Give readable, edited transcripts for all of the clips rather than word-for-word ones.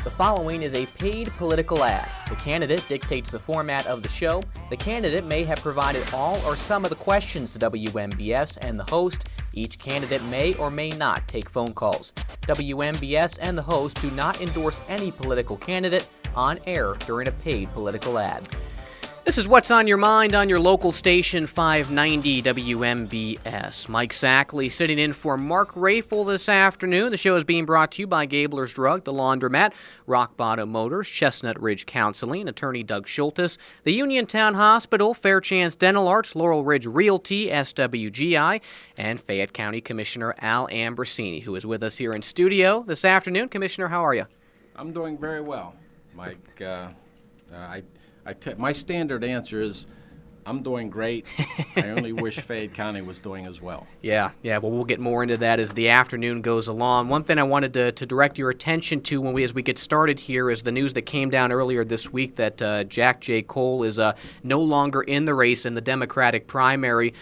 The following is a paid political ad. The candidate dictates the format of the show. The candidate may have provided all or some of the questions to WMBS and the host. Each candidate may or may not take phone calls. WMBS and the host do not endorse any political candidate on air during a paid political ad. This is What's on Your Mind on your local station, 590 WMBS. Mike Sackley sitting in for Mark Rafel this afternoon. The show is being brought to you by Gabler's Drug, The Laundromat, Rock Bottom Motors, Chestnut Ridge Counseling, Attorney Doug Schultes, the Uniontown Hospital, Fairchance Dental Arts, Laurel Ridge Realty, SWGI, and Fayette County Commissioner Al Ambrosini, who is with us here in studio this afternoon. Commissioner, how are you? I'm doing very well, Mike. My standard answer is, I'm doing great. I only wish Fayette County was doing as well. Yeah. Well, we'll get more into that as the afternoon goes along. One thing I wanted to direct your attention to as we get started here is the news that came down earlier this week that Jack J. Cole is no longer in the race in the Democratic primary.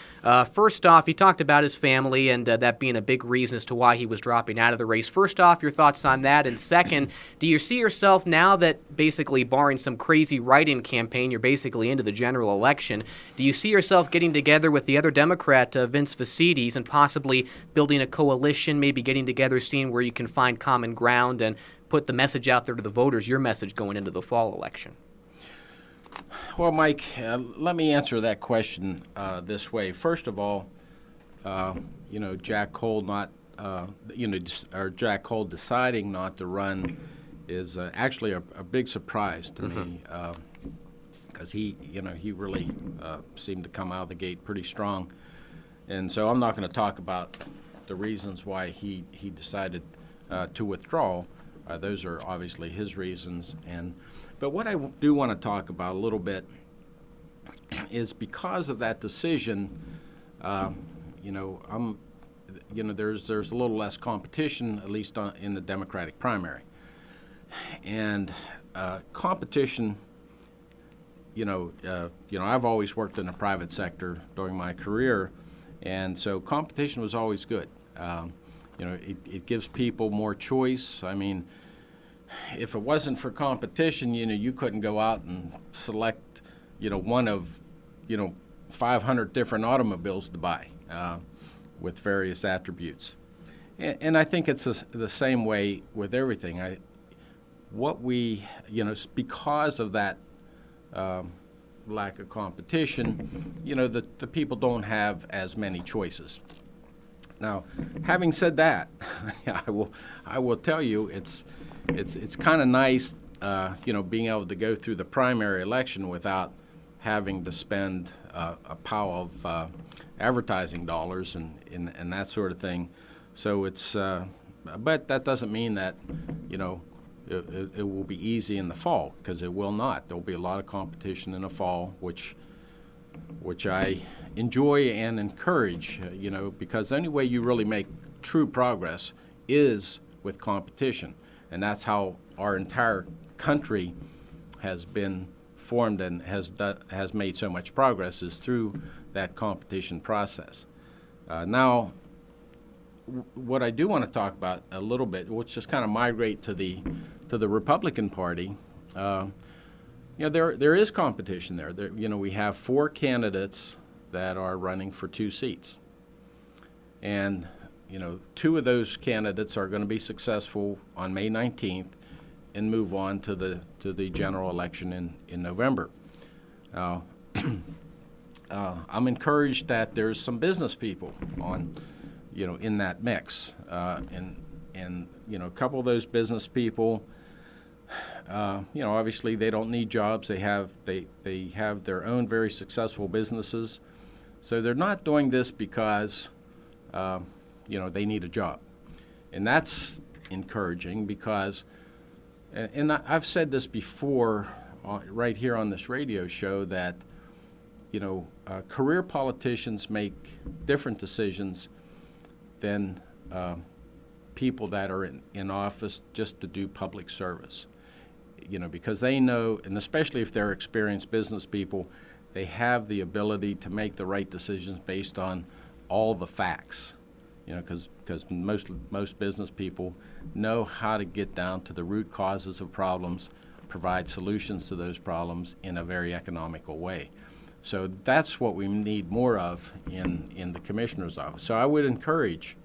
First off, he talked about his family and that being a big reason as to why he was dropping out of the race. First off, your thoughts on that. And second, do you see yourself now that basically barring some crazy write-in campaign, you're basically into the general election, do you see yourself getting together with the other Democrat, Vince Vacides, and possibly building a coalition, maybe getting together, seeing where you can find common ground and put the message out there to the voters, your message going into the fall election? Well, Mike, let me answer that question this way. First of all, Jack Cole Jack Cole deciding not to run is actually a big surprise to me. Because he really seemed to come out of the gate pretty strong. And so I'm not going to talk about the reasons why he decided to withdraw. Those are obviously his reasons. But what I do want to talk about a little bit is because of that decision, there's a little less competition, at least in the Democratic primary. And competition, I've always worked in the private sector during my career, and so competition was always good. It gives people more choice. I mean, if it wasn't for competition, you couldn't go out and select, one of, 500 different automobiles to buy with various attributes. And I think it's the same way with everything. Because of that lack of competition, the people don't have as many choices. Now, having said that, I will tell you it's kind of nice, being able to go through the primary election without having to spend a pile of advertising dollars and that sort of thing. So but that doesn't mean that, it will be easy in the fall, because it will not. There will be a lot of competition in the fall, which I enjoy and encourage, because the only way you really make true progress is with competition. And that's how our entire country has been formed and has made so much progress, is through that competition process. Now, what I do want to talk about a little bit, which just kind of migrate to the Republican Party, there is competition there. We have 4 candidates that are running for 2 seats, and 2 of those candidates are going to be successful on May 19th and move on to the general election in November. I'm encouraged that there's some business people on, in that mix, and a couple of those business people, obviously they don't need jobs. They have their own very successful businesses, so they're not doing this because they need a job, and that's encouraging because, and I've said this before right here on this radio show, that career politicians make different decisions than people that are in office just to do public service. Because they know, and especially if they're experienced business people, they have the ability to make the right decisions based on all the facts. because most business people know how to get down to the root causes of problems, provide solutions to those problems in a very economical way. So that's what we need more of in the commissioner's office. So I would encourage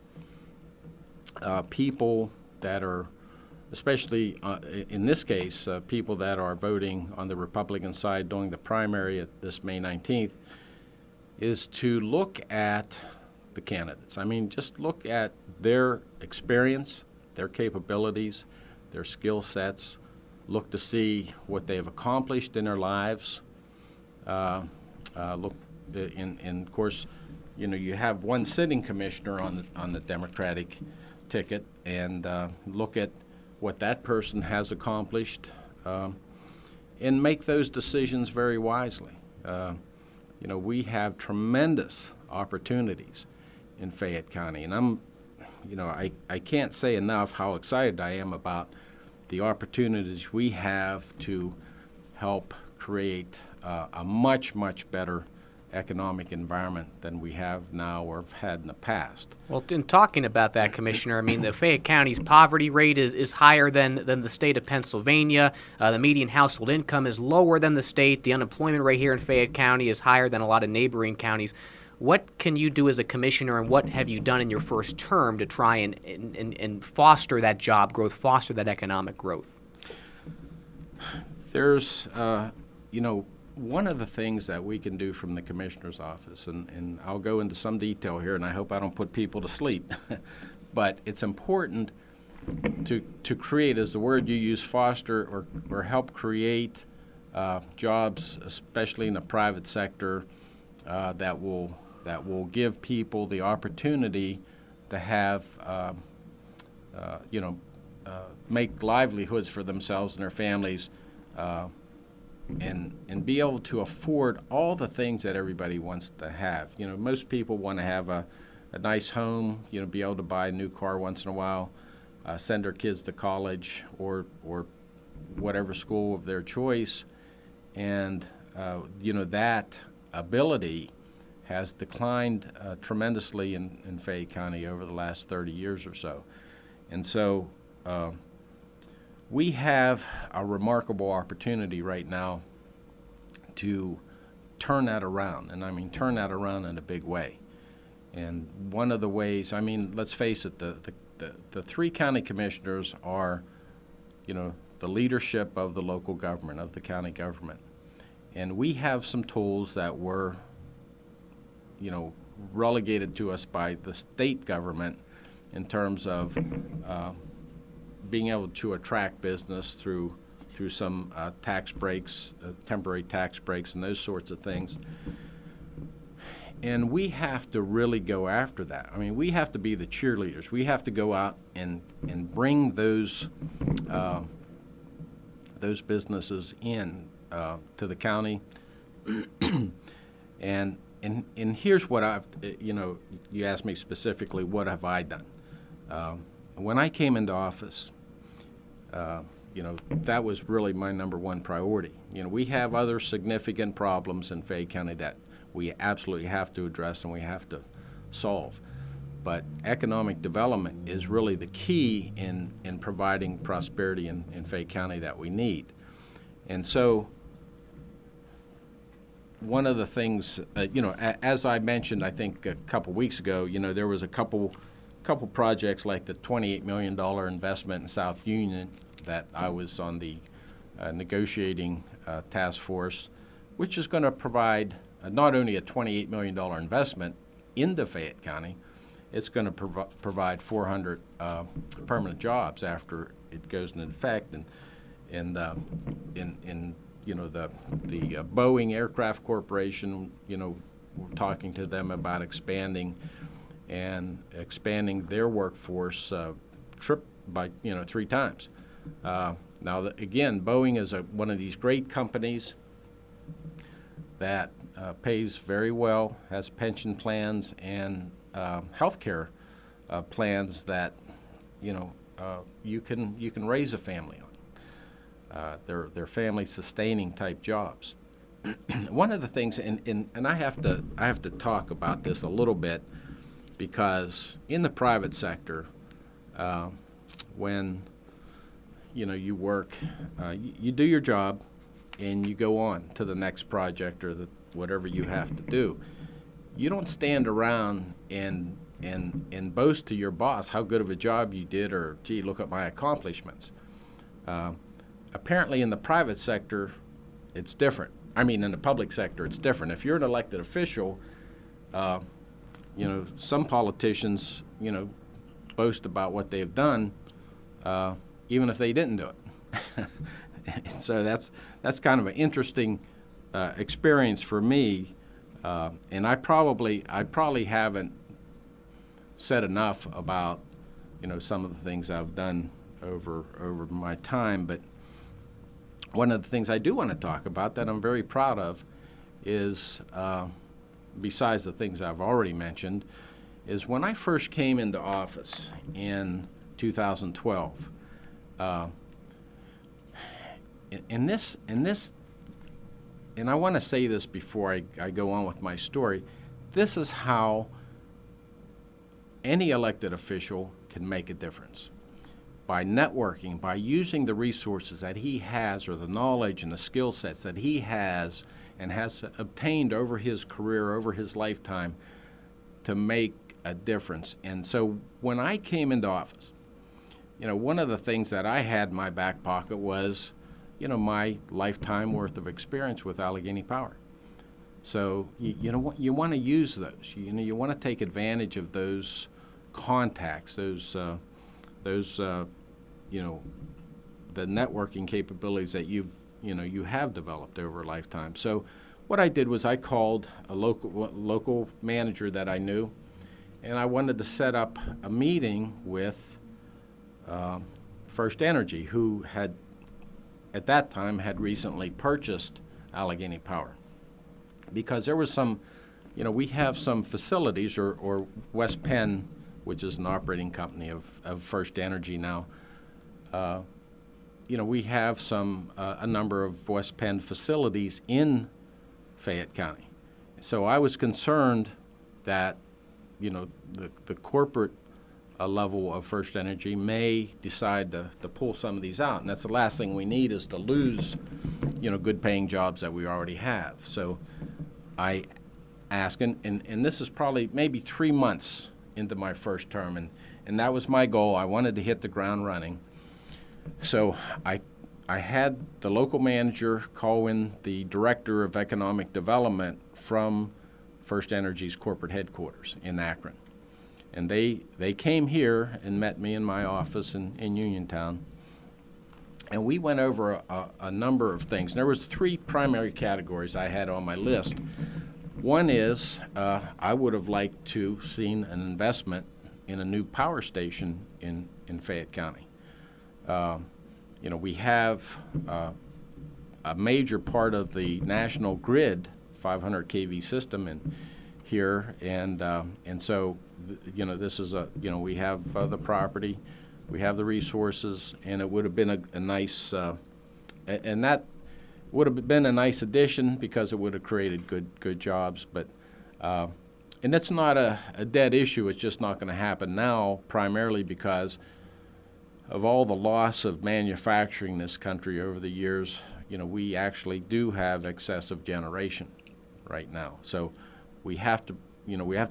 people that are, especially in this case, people that are voting on the Republican side during the primary at this May 19th, is to look at the candidates. I mean, just look at their experience, their capabilities, their skill sets, look to see what they've accomplished in their lives. Look, of course, you have one sitting commissioner on the Democratic ticket, and look at what that person has accomplished, and make those decisions very wisely. We have tremendous opportunities in Fayette County, and I can't say enough how excited I am about the opportunities we have to help create a much, much better economic environment than we have now or have had in the past. Well, in talking about that, Commissioner, I mean, the Fayette County's poverty rate is higher than the state of Pennsylvania. The median household income is lower than the state. The unemployment rate here in Fayette County is higher than a lot of neighboring counties. What can you do as a commissioner, and what have you done in your first term to try and foster that job growth, foster that economic growth? There's, one of the things that we can do from the commissioner's office, and I'll go into some detail here, and I hope I don't put people to sleep, but it's important to create, as the word you use, foster or help create jobs, especially in the private sector, that will give people the opportunity to have, make livelihoods for themselves and their families, and be able to afford all the things that everybody wants to have. Most people want to have a nice home, be able to buy a new car once in a while, send their kids to college or whatever school of their choice, and that ability has declined tremendously in Fayette County over the last 30 years or so. And so we have a remarkable opportunity right now to turn that around, and I mean turn that around in a big way. And one of the ways, I mean, let's face it, the three county commissioners are, the leadership of the local government, of the county government. And we have some tools that were, relegated to us by the state government in terms of being able to attract business through some tax breaks, temporary tax breaks, and those sorts of things. And we have to really go after that. I mean, we have to be the cheerleaders. We have to go out and bring those businesses in to the county. and here's what I've, you asked me specifically, what have I done? When I came into office, that was really my number one priority. We have other significant problems in Fayette County that we absolutely have to address and we have to solve. But economic development is really the key in providing prosperity in Fayette County that we need. And so one of the things, as I mentioned, I think a couple weeks ago, there was a couple projects like the $28 million investment in South Union that I was on the negotiating task force, which is going to provide not only a $28 million investment into Fayette County, it's going to provide 400 permanent jobs after it goes into effect, and the Boeing Aircraft Corporation, we're talking to them about expanding their workforce by 3 times. Now, again, Boeing is one of these great companies that pays very well, has pension plans and health care plans that you can raise a family on. They're family sustaining type jobs. One of the things, and I have to talk about this a little bit. because in the private sector, when you work, you do your job, and you go on to the next project or whatever you have to do. You don't stand around and boast to your boss how good of a job you did, or gee, look at my accomplishments. Apparently in the private sector, it's different. I mean, in the public sector, it's different. If you're an elected official, some politicians, boast about what they've done, even if they didn't do it. And so that's kind of an interesting experience for me, and I probably haven't said enough about some of the things I've done over my time. But one of the things I do want to talk about that I'm very proud of is, besides the things I've already mentioned, is when I first came into office in 2012. And I want to say this before I go on with my story. This is how any elected official can make a difference. By networking, by using the resources that he has, or the knowledge and the skill sets that he has and has obtained over his career, over his lifetime, to make a difference. And so when I came into office, one of the things that I had in my back pocket was, my lifetime worth of experience with Allegheny Power. So you want to use those. You want to take advantage of those contacts, the networking capabilities that you have developed over a lifetime. So what I did was I called a local manager that I knew, and I wanted to set up a meeting with First Energy, who had at that time had recently purchased Allegheny Power, because there was some, we have some facilities, or West Penn, which is an operating company of First Energy now. We have a number of West Penn facilities in Fayette County. So I was concerned that, the corporate level of First Energy may decide to pull some of these out. And that's the last thing we need, is to lose, good paying jobs that we already have. So I asked, and this is probably maybe 3 months into my first term, and that was my goal. I wanted to hit the ground running. So I had the local manager call in the director of economic development from First Energy's corporate headquarters in Akron. And they came here and met me in my office in Uniontown. And we went over a number of things. And there was 3 primary categories I had on my list. One is I would have liked to seen an investment in a new power station in Fayette County. We have a major part of the national grid, 500 kV system in here, and so this is we have the property, we have the resources, and it would have been a nice and that would have been a nice addition, because it would have created good jobs. But and it's not a dead issue. It's just not going to happen now, primarily because of all the loss of manufacturing in this country over the years. We actually do have excessive generation right now. So we have to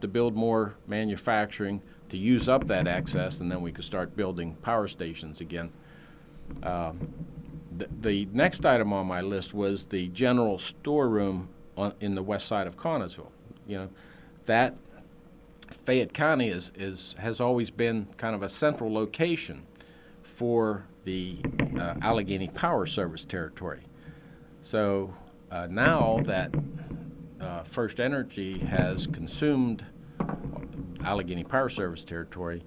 build more manufacturing to use up that excess, and then we could start building power stations again. The next item on my list was the general storeroom in the west side of Connellsville. That Fayette County has always been kind of a central location for the Allegheny Power Service territory. So now that First Energy has consumed Allegheny Power Service territory,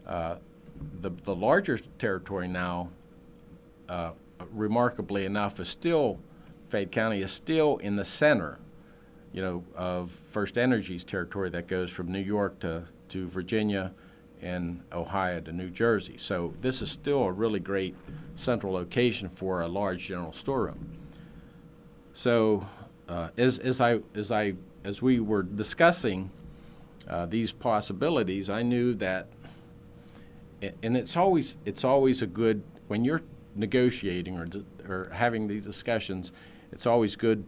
the larger territory now, remarkably enough, Fayette County is still in the center, of First Energy's territory that goes from New York to Virginia and Ohio to New Jersey. So this is still a really great central location for a large general storeroom. So as we were discussing these possibilities, I knew that, and it's always a good, when you're negotiating or having these discussions, it's always good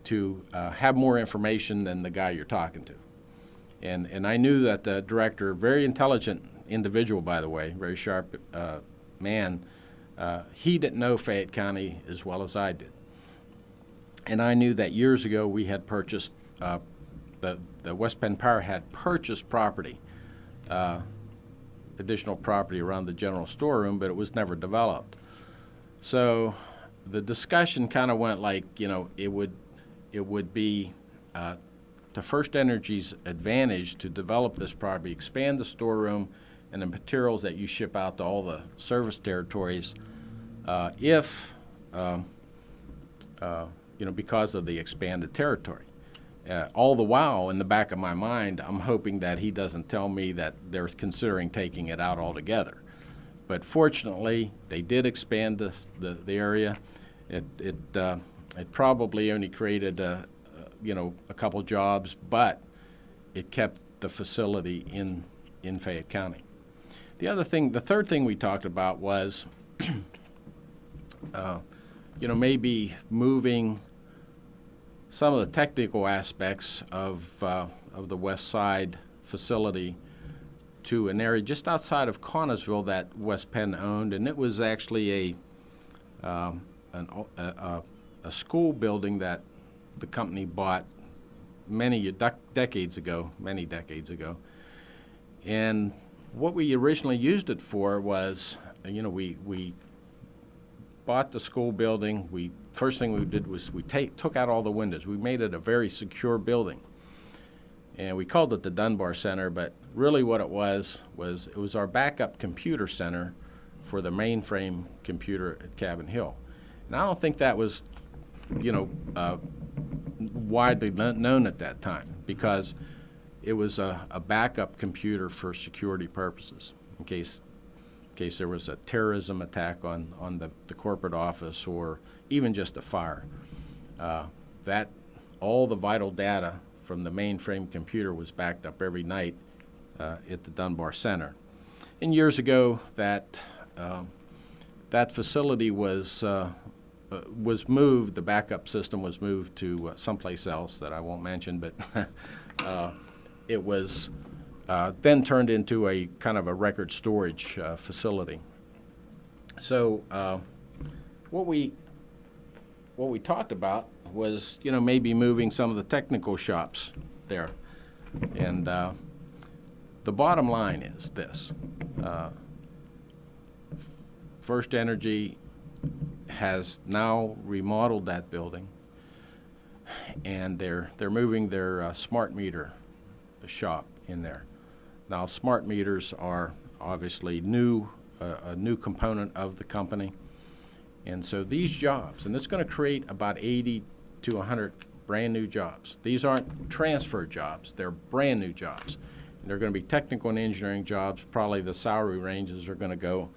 to have more information than the guy you're talking to. And I knew that the director, very intelligent individual, by the way, very sharp man, he didn't know Fayette County as well as I did. And I knew that years ago we had purchased, the West Penn Power had purchased property, additional property around the general storeroom, but it was never developed. So the discussion kind of went like, it would be to First Energy's advantage to develop this property, expand the storeroom and the materials that you ship out to all the service territories, because of the expanded territory. All the while, in the back of my mind, I'm hoping that he doesn't tell me that they're considering taking it out altogether. But fortunately, they did expand the area. It probably only created a couple jobs, but it kept the facility in Fayette County. The third thing we talked about was, maybe moving some of the technical aspects of the West Side facility to an area just outside of Connellsville that West Penn owned, and it was actually a school building that the company bought many decades ago. And what we originally used it for was, we bought the school building. First thing we did was we took out all the windows. We made it a very secure building. And we called it the Dunbar Center, but really what it was our backup computer center for the mainframe computer at Cabin Hill. And I don't think that was, widely known at that time, because it was a backup computer for security purposes in case there was a terrorism attack on the corporate office or even just a fire. That all the vital data from the mainframe computer was backed up every night at the Dunbar Center. And years ago, that facility was moved. The backup system was moved to someplace else that I won't mention, but it was then turned into a kind of a record storage facility. So what we talked about was, maybe moving some of the technical shops there. And the bottom line is this. First Energy has now remodeled that building, and they're moving their smart meter shop in there. Now, smart meters are obviously a new component of the company. And so these jobs, and it's going to create about 80 to 100 brand new jobs. These aren't transfer jobs, they're brand new jobs. And they're going to be technical and engineering jobs. Probably the salary ranges are going to go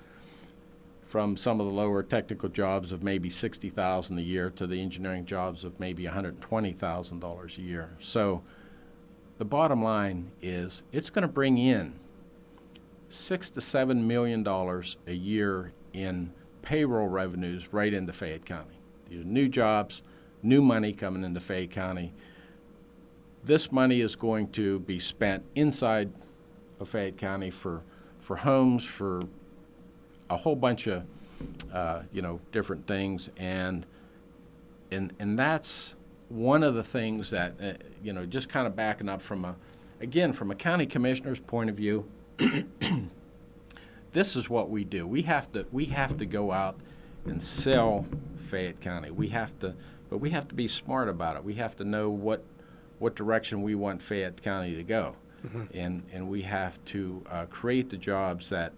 from some of the lower technical jobs of maybe $60,000 a year to the engineering jobs of maybe $120,000 a year. So the bottom line is it's going to bring in $6 to $7 million a year in payroll revenues right into Fayette County. These are new jobs, new money coming into Fayette County. This money is going to be spent inside of Fayette County for homes, for a whole bunch of different things, and that's one of the things that just kind of backing up from a county commissioner's point of view. This is what we do. We have to go out and sell Fayette County. But we have to be smart about it. We have to know what direction we want Fayette County to go, and we have to create the jobs that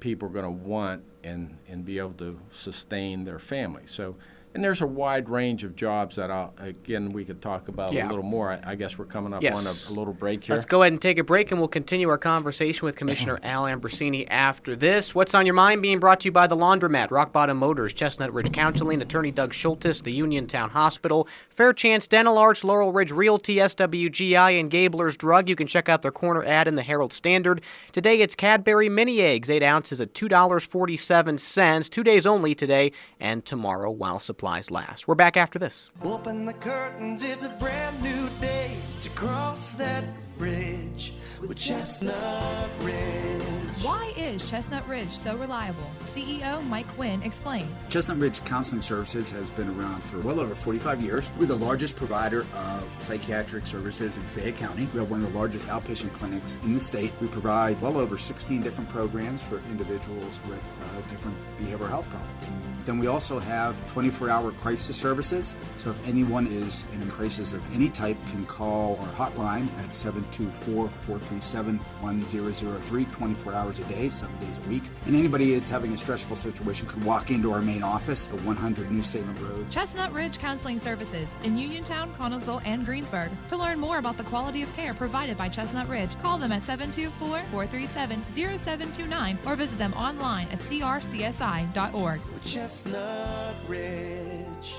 people are going to want and be able to sustain their family. So, And there's a wide range of jobs that, again, we could talk about a little more. I guess we're coming up on a little break here. Let's go ahead and take a break, and we'll continue our conversation with Commissioner Al Ambrosini after this. What's on Your Mind being brought to you by The Laundromat, Rock Bottom Motors, Chestnut Ridge Counseling, Attorney Doug Schultes, the Uniontown Hospital, Fair Chance Dental Arts, Laurel Ridge Realty, SWGI, and Gabler's Drug. You can check out their corner ad in the Herald Standard. Today it's Cadbury Mini Eggs, 8 ounces at $2.47, 2 days only today and tomorrow while supplies last. We're back after this. Open the curtains, it's a brand new day to cross that bridge with Chestnut Ridge. Why is Chestnut Ridge so reliable? CEO Mike Quinn explained. Chestnut Ridge Counseling Services has been around for well over 45 years. We're the largest provider of psychiatric services in Fayette County. We have one of the largest outpatient clinics in the state. We provide well over 16 different programs for individuals with different behavioral health problems. Then we also have 24-hour crisis services. So if anyone is in a crisis of any type, can call our hotline at 724-437-1003, 24 hours a day, 7 days a week. And anybody that's having a stressful situation could walk into our main office at 100 New Salem Road. Chestnut Ridge Counseling Services in Uniontown, Connellsville, and Greensburg. To learn more about the quality of care provided by Chestnut Ridge, call them at 724-437-0729 or visit them online at crcsi.org. Chestnut Ridge.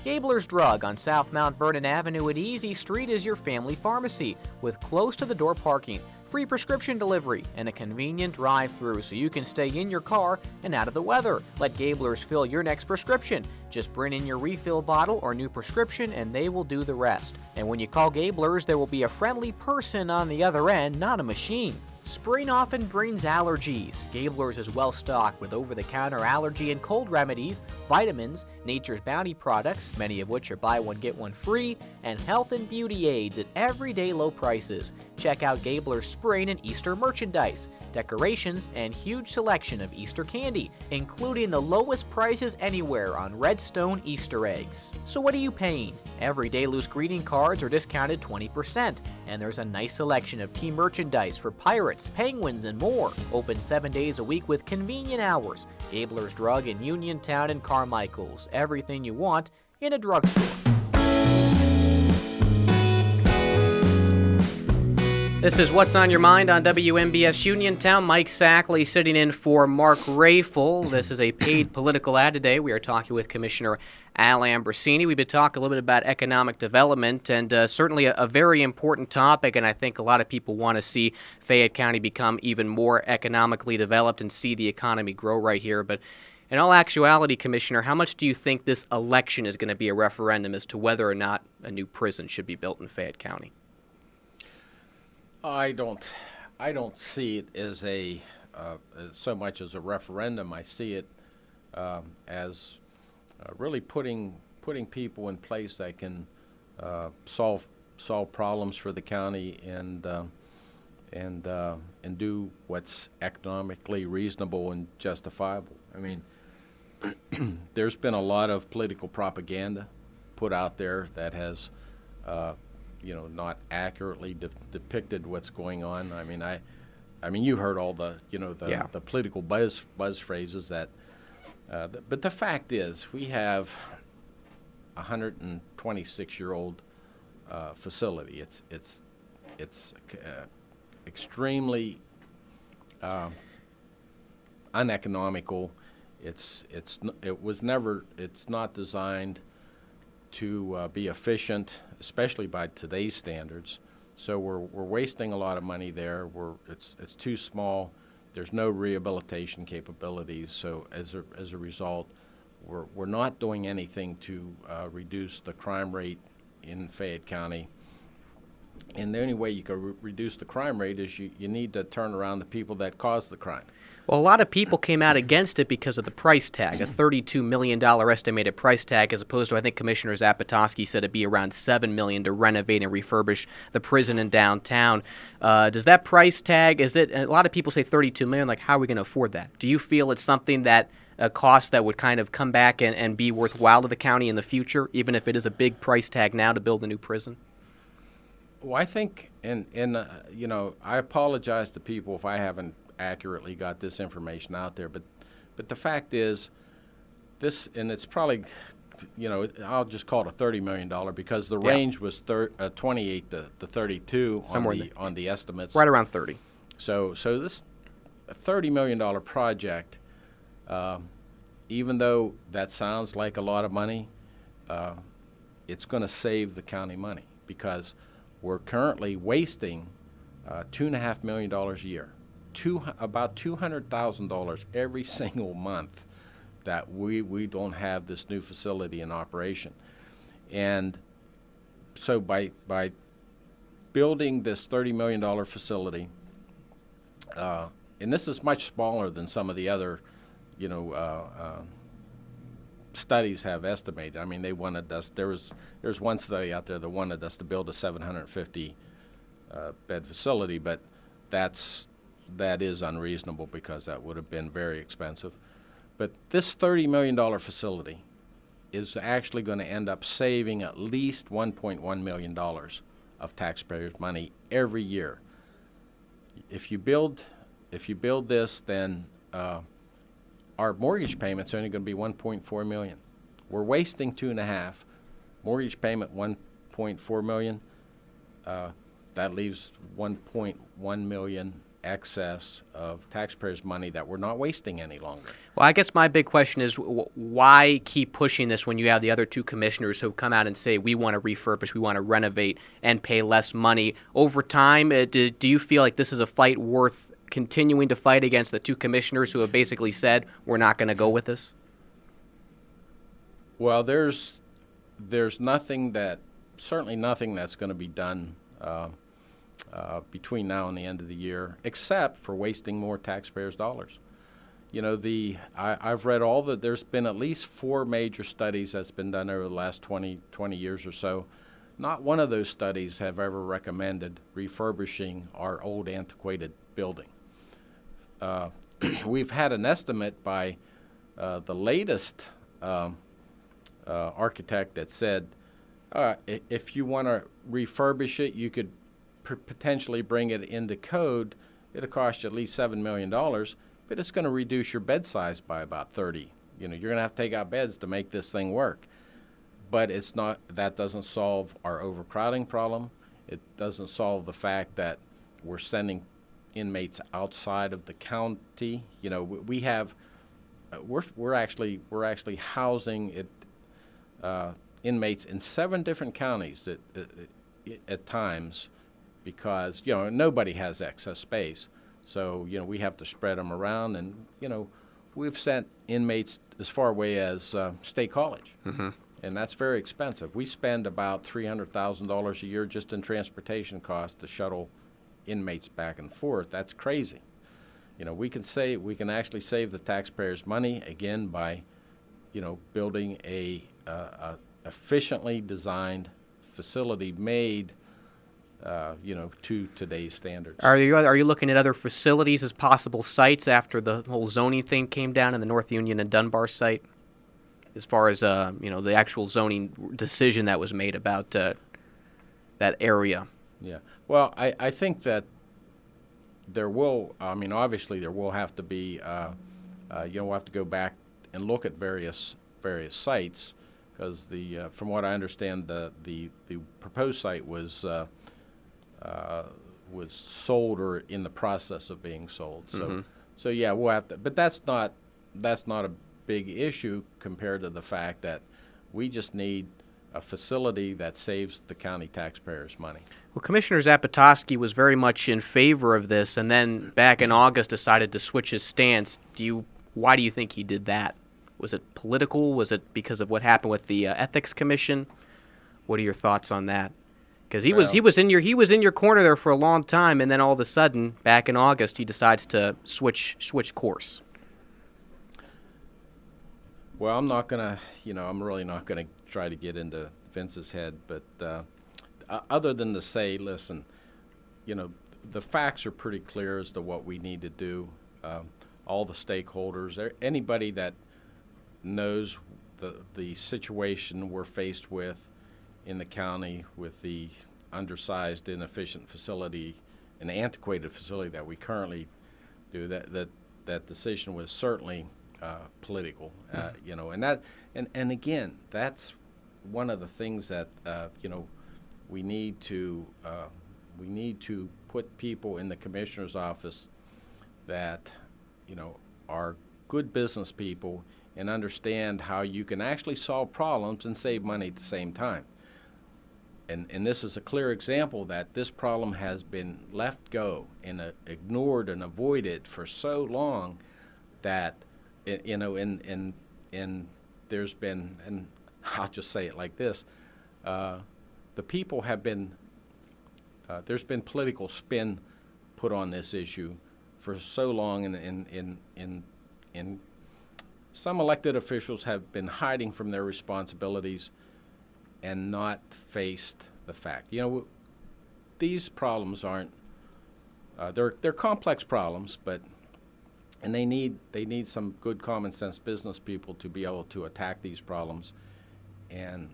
Gabler's Drug on South Mount Vernon Avenue at Easy Street is your family pharmacy with close-to-the-door parking, free prescription delivery, and a convenient drive-through so you can stay in your car and out of the weather. Let Gabler's fill your next prescription. Just bring in your refill bottle or new prescription and they will do the rest. And when you call Gabler's, there will be a friendly person on the other end, not a machine. Spring often brings allergies. Gabler's is well stocked with over-the-counter allergy and cold remedies, vitamins, Nature's Bounty products, many of which are buy one get one free, and health and beauty aids at everyday low prices. Check out Gabler's spring and Easter merchandise, decorations, and huge selection of Easter candy, including the lowest prices anywhere on Redstone Easter eggs. So what are you paying? Everyday loose greeting cards are discounted 20%, and there's a nice selection of team merchandise for Pirates, Penguins, and more. Open 7 days a week with convenient hours. Gabler's Drug in Uniontown and Carmichael's. Everything you want in a drugstore. This is What's on Your Mind on WMBS Uniontown. Mike Sackley sitting in for Mark Rafel. This is a paid political ad today. We are talking with Commissioner Al Ambrosini. We've been talking a little bit about economic development, and certainly a very important topic, and I think a lot of people want to see Fayette County become even more economically developed and see the economy grow right here. But in all actuality, Commissioner, how much do you think this election is going to be a referendum as to whether or not a new prison should be built in Fayette County? I don't see it as so much as a referendum. I see it as really putting people in place that can solve problems for the county and do what's economically reasonable and justifiable. I mean, there's been a lot of political propaganda put out there that has not accurately depicted what's going on. I mean, you heard all the the political buzz phrases that. But the fact is, we have a 126-year-old facility. It's extremely uneconomical. It's not designed to be efficient, especially by today's standards. So we're wasting a lot of money there. It's too small. There's no rehabilitation capabilities. So as a result, we're not doing anything to reduce the crime rate in Fayette County. And the only way you can reduce the crime rate is you need to turn around the people that cause the crime. Well, a lot of people came out against it because of the price tag, a $32 million estimated price tag, as opposed to, I think Commissioner Zapotosky said it'd be around $7 million to renovate and refurbish the prison in downtown. Does that price tag, a lot of people say $32 million, like how are we going to afford that? Do you feel it's something that, a cost that would kind of come back and be worthwhile to the county in the future, even if it is a big price tag now to build a new prison? Well, I think, I apologize to people if I haven't accurately got this information out there, but the fact is, and it's probably, I'll just call it a $30 million because the range was 28 to 32 on the estimates. Right around 30. So this $30 million project, even though that sounds like a lot of money, it's going to save the county money because we're currently wasting $2.5 million a year, about $200,000 every single month that we don't have this new facility in operation. And so by building this $30 million facility, and this is much smaller than some of the other, studies have estimated. I mean, they wanted us. There's one study out there that wanted us to build a 750 bed facility, but that is unreasonable because that would have been very expensive. But this $30 million facility is actually going to end up saving at least $1.1 million of taxpayers' money every year. If you build this, then our mortgage payment's only going to be $1.4 million. We're wasting $2.5. Mortgage payment $1.4 million. That leaves $1.1 million excess of taxpayers' money that we're not wasting any longer. Well, I guess my big question is why keep pushing this when you have the other two commissioners who have come out and say we want to refurbish, we want to renovate, and pay less money over time? Do you feel like this is a fight worth continuing to fight against the two commissioners who have basically said we're not going to go with this? Well, there's certainly nothing that's going to be done between now and the end of the year, except for wasting more taxpayers' dollars. I've read there's been at least 4 major studies that's been done over the last 20 years or so. Not one of those studies have ever recommended refurbishing our old antiquated building. We've had an estimate by the latest architect that said if you want to refurbish it, you could potentially bring it into code. It'll cost you at least $7 million, but it's going to reduce your bed size by about 30. You're going to have to take out beds to make this thing work. But that doesn't solve our overcrowding problem. It doesn't solve the fact that we're sending inmates outside of the county. We're actually housing inmates in 7 different counties at times because nobody has excess space. So we have to spread them around, and we've sent inmates as far away as State College. Mm-hmm. And that's very expensive. We spend about $300,000 a year just in transportation costs to shuttle inmates back and forth. That's crazy. We can actually save the taxpayers money again by, building a efficiently designed facility made, to today's standards. Are you looking at other facilities as possible sites after the whole zoning thing came down in the North Union and Dunbar site? As far as the actual zoning decision that was made about that area. Yeah. Well, I think that there will. Obviously, there will have to be. We'll have to go back and look at various sites because from what I understand, the proposed site was sold or in the process of being sold. So mm-hmm. So yeah, we'll have to. But that's not a big issue compared to the fact that we just need a facility that saves the county taxpayers money. Well, Commissioner Zapotosky was very much in favor of this, and then back in August decided to switch his stance. Why do you think he did that? Was it political? Was it because of what happened with the Ethics Commission? What are your thoughts on that? Because he was in your corner there for a long time, and then all of a sudden, back in August, he decides to switch course. Well, I'm really not gonna try to get into Vince's head, but other than to say, listen, the facts are pretty clear as to what we need to do. All the stakeholders, anybody that knows the situation we're faced with in the county with the undersized, inefficient facility, an antiquated facility that we currently do, that decision was certainly political, and again, that's one of the things that we need to put people in the commissioner's office that are good business people and understand how you can actually solve problems and save money at the same time. And this is a clear example that this problem has been left go and ignored and avoided for so long that and there's been, and I'll just say it like this, the people have been there's been political spin put on this issue for so long, and some elected officials have been hiding from their responsibilities and not faced the fact. These problems aren't they're complex problems, and they need some good common sense business people to be able to attack these problems, and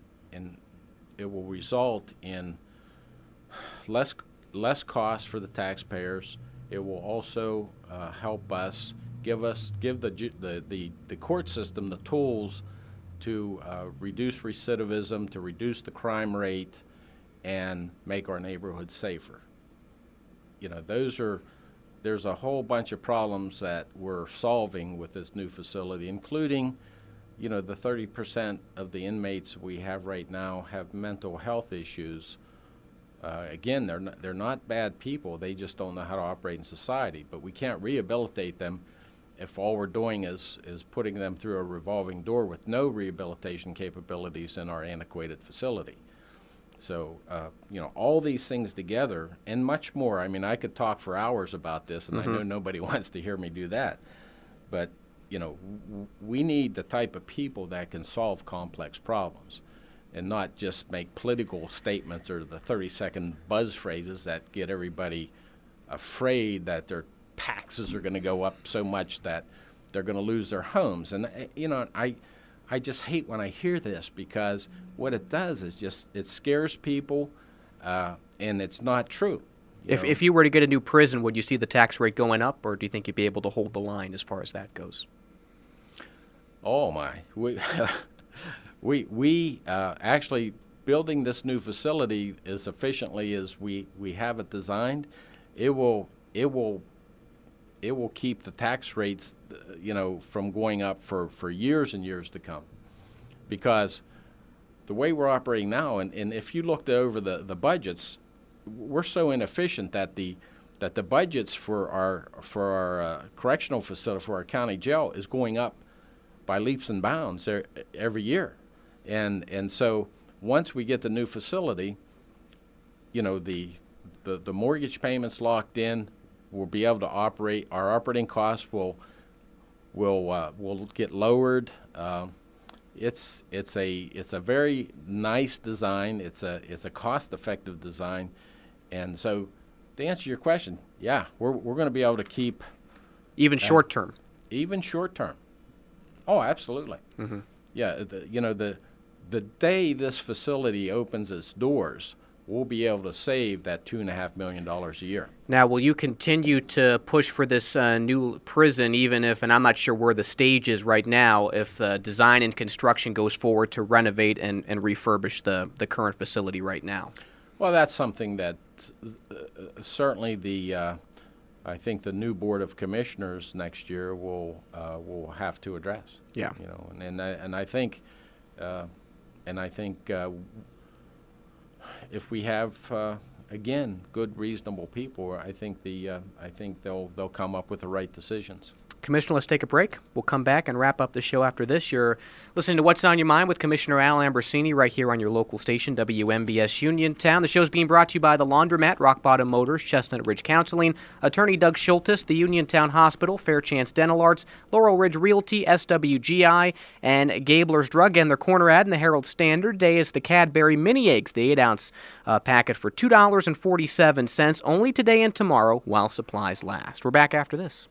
it will result in less cost for the taxpayers. It will also help us give the court system the tools to reduce recidivism, to reduce the crime rate, and make our neighborhoods safer. There's a whole bunch of problems that we're solving with this new facility, including, the 30% of the inmates we have right now have mental health issues. Again, they're not bad people. They just don't know how to operate in society. But we can't rehabilitate them if all we're doing is putting them through a revolving door with no rehabilitation capabilities in our antiquated facility. So, all these things together and much more. I mean, I could talk for hours about this, and I know nobody wants to hear me do that. But, we need the type of people that can solve complex problems and not just make political statements or the 30-second buzz phrases that get everybody afraid that their taxes are going to go up so much that they're going to lose their homes. And, I just hate when I hear this, because what it does is it scares people, and it's not true. If you were to get a new prison, would you see the tax rate going up, or do you think you'd be able to hold the line as far as that goes? Oh, my. We actually building this new facility as efficiently as we have it designed, it will keep the tax rates, from going up for years and years to come. Because the way we're operating now, and if you looked over the budgets, we're so inefficient that the budgets for our correctional facility, for our county jail, is going up by leaps and bounds every year. And so once we get the new facility, the mortgage payments locked in, we'll be able to operate. Our operating costs will get lowered. It's a very nice design. It's a cost-effective design, and so to answer your question, yeah, we're going to be able to keep even short term. Even short term. Oh, absolutely. Mm-hmm. Yeah, the day this facility opens its doors, we'll be able to save that $2.5 million a year. Now, will you continue to push for this new prison, even if, and I'm not sure where the stage is right now, if design and construction goes forward to renovate and refurbish the current facility right now? Well, that's something that certainly I think the new Board of Commissioners next year will have to address. Yeah. And I think if we have again good, reasonable people, I think they'll come up with the right decisions. Commissioner, let's take a break. We'll come back and wrap up the show after this. You're listening to What's on Your Mind with Commissioner Al Ambrosini right here on your local station, WMBS Uniontown. The show's being brought to you by The Laundromat, Rock Bottom Motors, Chestnut Ridge Counseling, Attorney Doug Schultes, the Uniontown Hospital, Fairchance Dental Arts, Laurel Ridge Realty, SWGI, and Gabler's Drug. And their corner ad in the Herald Standard Day is the Cadbury Mini Eggs, the 8-ounce packet for $2.47, only today and tomorrow while supplies last. We're back after this.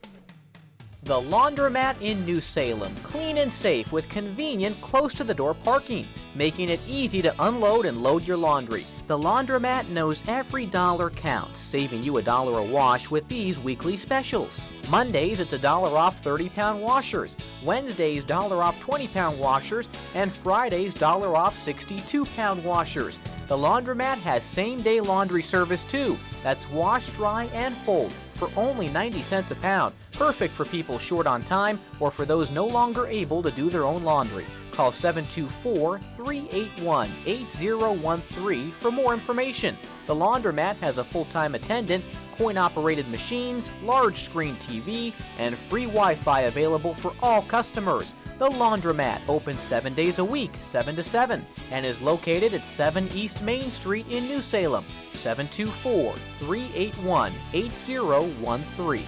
The Laundromat in New Salem. Clean and safe with convenient, close-to-the-door parking, making it easy to unload and load your laundry. The Laundromat knows every dollar counts, saving you $1 a wash with these weekly specials. Mondays, it's $1 off 30-pound washers. Wednesdays, $1 off 20-pound washers. And Fridays, $1 off 62-pound washers. The Laundromat has same-day laundry service too. That's wash, dry, and fold for only 90 cents a pound. Perfect for people short on time or for those no longer able to do their own laundry. Call 724-381-8013 for more information. The Laundromat has a full-time attendant, coin-operated machines, large screen TV, and free Wi-Fi available for all customers. The Laundromat opens 7 days a week, 7 to 7, and is located at 7 East Main Street in New Salem. 724-381-8013.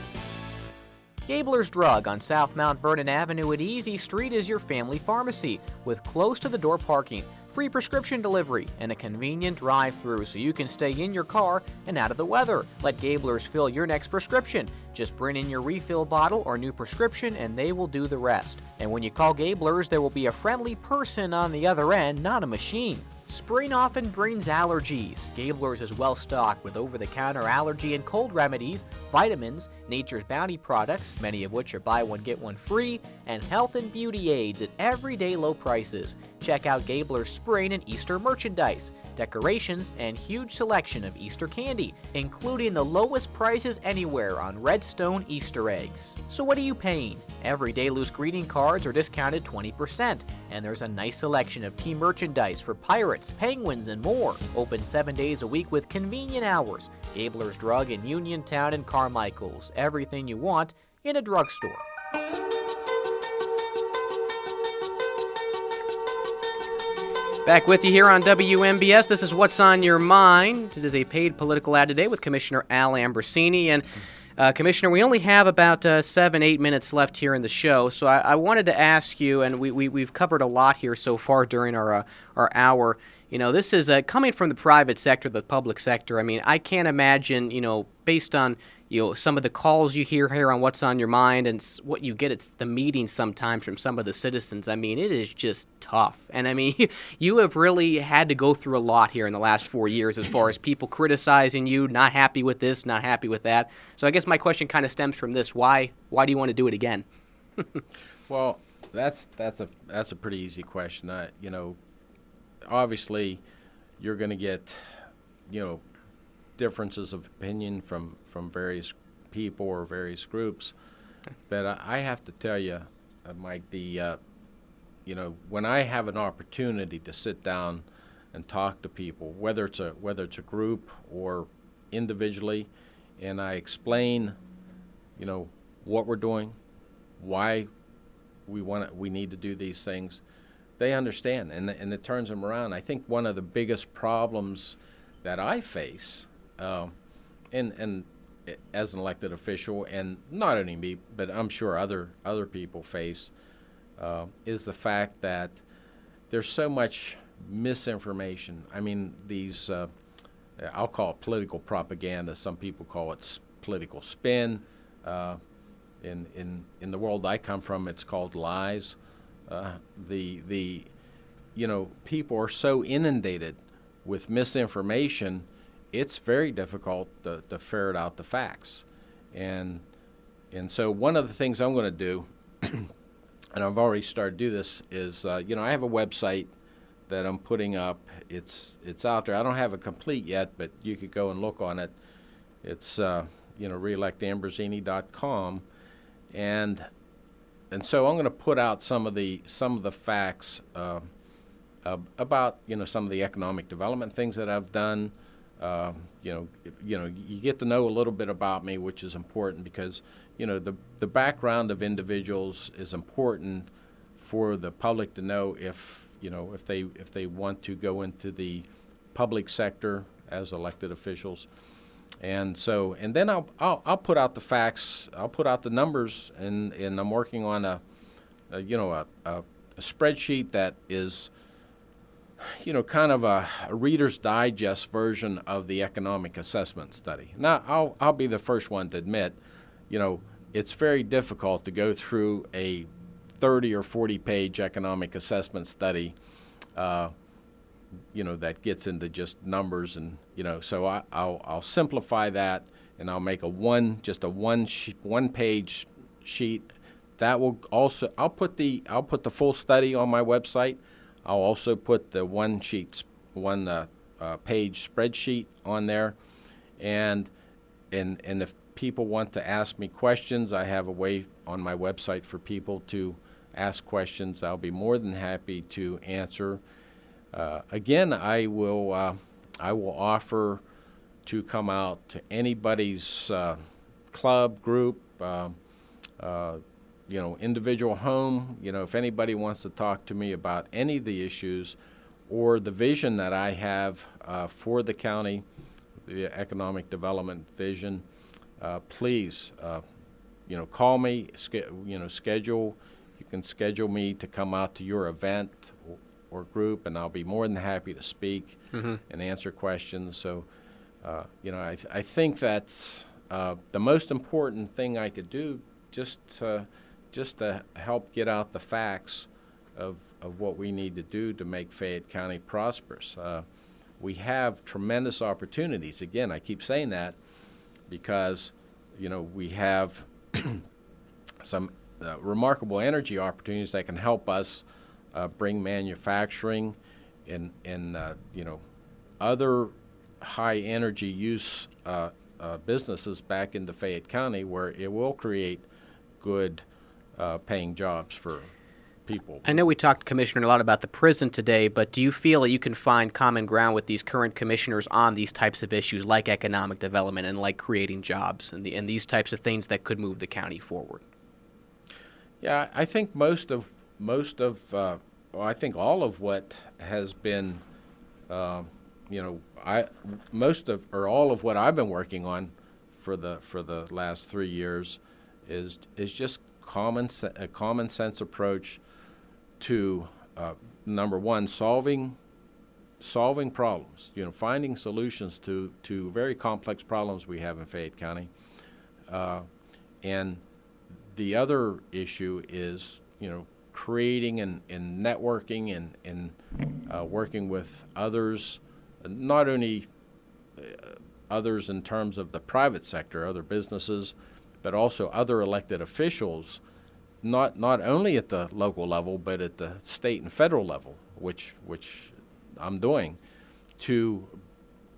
Gabler's Drug on South Mount Vernon Avenue at Easy Street is your family pharmacy with close-to-the-door parking, free prescription delivery, and a convenient drive-through so you can stay in your car and out of the weather. Let Gabler's fill your next prescription. Just bring in your refill bottle or new prescription and they will do the rest. And when you call Gabler's, there will be a friendly person on the other end, not a machine. Spring often brings allergies. Gabler's is well stocked with over-the-counter allergy and cold remedies, vitamins, Nature's Bounty products, many of which are buy one get one free, and health and beauty aids at everyday low prices. Check out Gabler's spring and Easter merchandise, decorations, and huge selection of Easter candy, including the lowest prices anywhere on Redstone Easter eggs. So what are you paying? Everyday loose greeting cards are discounted 20%, and there's a nice selection of team merchandise for Pirates, Penguins, and more. Open 7 days a week with convenient hours. Gabler's Drug in Uniontown and Carmichael's. Everything you want in a drugstore. Back with you here on WMBS. This is What's on Your Mind. It is a paid political ad today with Commissioner Al Ambrosini. And Commissioner, we only have about 7-8 minutes left here in the show, so I wanted to ask you, and we've covered a lot here so far during our hour. You know, this is coming from the private sector, the public sector. I mean, I can't imagine, based on some of the calls you hear here on What's on Your Mind and what you get at the meetings sometimes from some of the citizens. I mean, it is just tough. And I mean, you have really had to go through a lot here in the last 4 years as far as people criticizing you, not happy with this, not happy with that. So I guess my question kind of stems from this. Why do you want to do it again? Well, that's a pretty easy question. Obviously, you're going to get, differences of opinion from various people or various groups. But I have to tell you, Mike, when I have an opportunity to sit down and talk to people, whether it's a group or individually, and I explain, what we're doing, why we need to do these things, they understand, and it turns them around. I think one of the biggest problems that I face, and as an elected official, and not only me, but I'm sure other people face, is the fact that there's so much misinformation. I mean, these I'll call it political propaganda. Some people call it political spin. In the world I come from, it's called lies. People are so inundated with misinformation, it's very difficult to ferret out the facts. And so one of the things I'm going to do, and I've already started to do this, is I have a website that I'm putting up. It's out there. I don't have it complete yet, but you could go and look on it. It's reelectambrosini.com, and so I'm going to put out some of the facts about some of the economic development things that I've done. You get to know a little bit about me, which is important because the background of individuals is important for the public to know if they want to go into the public sector as elected officials. And then I'll put out the facts, I'll put out the numbers, and I'm working on a spreadsheet that is kind of a Reader's Digest version of the economic assessment study. Now, I'll be the first one to admit, it's very difficult to go through a 30 or 40 page economic assessment study, that gets into just numbers and, so I'll simplify that, and I'll make a one page sheet. That will also, I'll put the full study on my website. I'll also put the one page spreadsheet on there, and if people want to ask me questions, I have a way on my website for people to ask questions. I'll be more than happy to answer. Again, I will offer to come out to anybody's club, group, individual home. If anybody wants to talk to me about any of the issues or the vision that I have for the county, the economic development vision, please, call me. Schedule. You can schedule me to come out to your event or group, and I'll be more than happy to speak and answer questions. So, I think that's the most important thing I could do, just to help get out the facts of what we need to do to make Fayette County prosperous. We have tremendous opportunities. Again, I keep saying that because, we have some remarkable energy opportunities that can help us bring manufacturing and other high energy use businesses back into Fayette County, where it will create good paying jobs for people. I know we talked, Commissioner, a lot about the prison today, but do you feel that you can find common ground with these current commissioners on these types of issues like economic development and like creating jobs and these types of things that could move the county forward? Yeah, I think I think all of what has been, all of what I've been working on for the last 3 years is just a common sense approach to number one, solving problems. Finding solutions to very complex problems we have in Fayette County, and the other issue is, creating and networking and working with others, not only others in terms of the private sector, other businesses, but also other elected officials, not only at the local level, but at the state and federal level, which I'm doing, to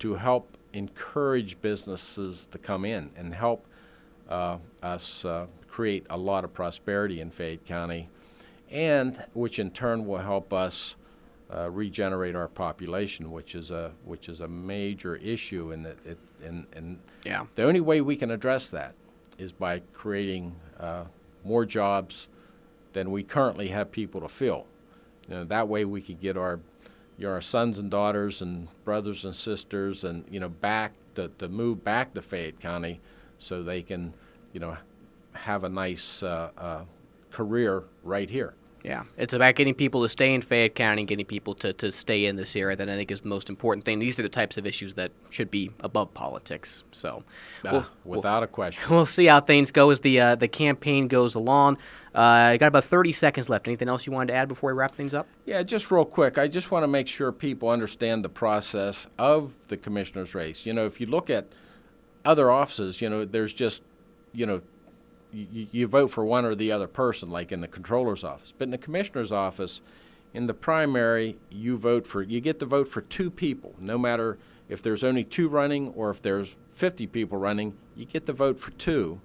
help encourage businesses to come in and help us create a lot of prosperity in Fayette County, and which in turn will help us regenerate our population, which is a major issue. And the only way we can address that is by creating more jobs than we currently have people to fill. That way we could get our sons and daughters and brothers and sisters and back to move back to Fayette County, so they can have a nice career right here. Yeah, it's about getting people to stay in Fayette County and getting people to stay in this area. That I think is the most important thing. These are the types of issues that should be above politics. So, without a question. We'll see how things go as the campaign goes along. I got about 30 seconds left. Anything else you wanted to add before we wrap things up? Yeah, just real quick. I just want to make sure people understand the process of the commissioner's race. If you look at other offices, there's just, you vote for one or the other person, like in the controller's office. But in the commissioner's office, in the primary, you get to vote for two people. No matter if there's only two running or if there's 50 people running, you get to vote for two,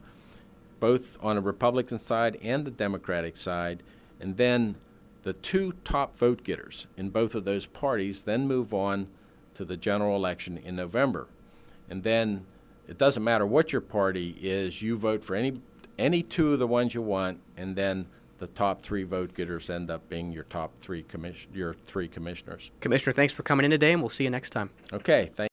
both on the Republican side and the Democratic side. And then the two top vote getters in both of those parties then move on to the general election in November. And then it doesn't matter what your party is, you vote for any two of the ones you want, and then the top three vote getters end up being your top three commissioners. Commissioner, thanks for coming in today, and we'll see you next time. Okay, thank you.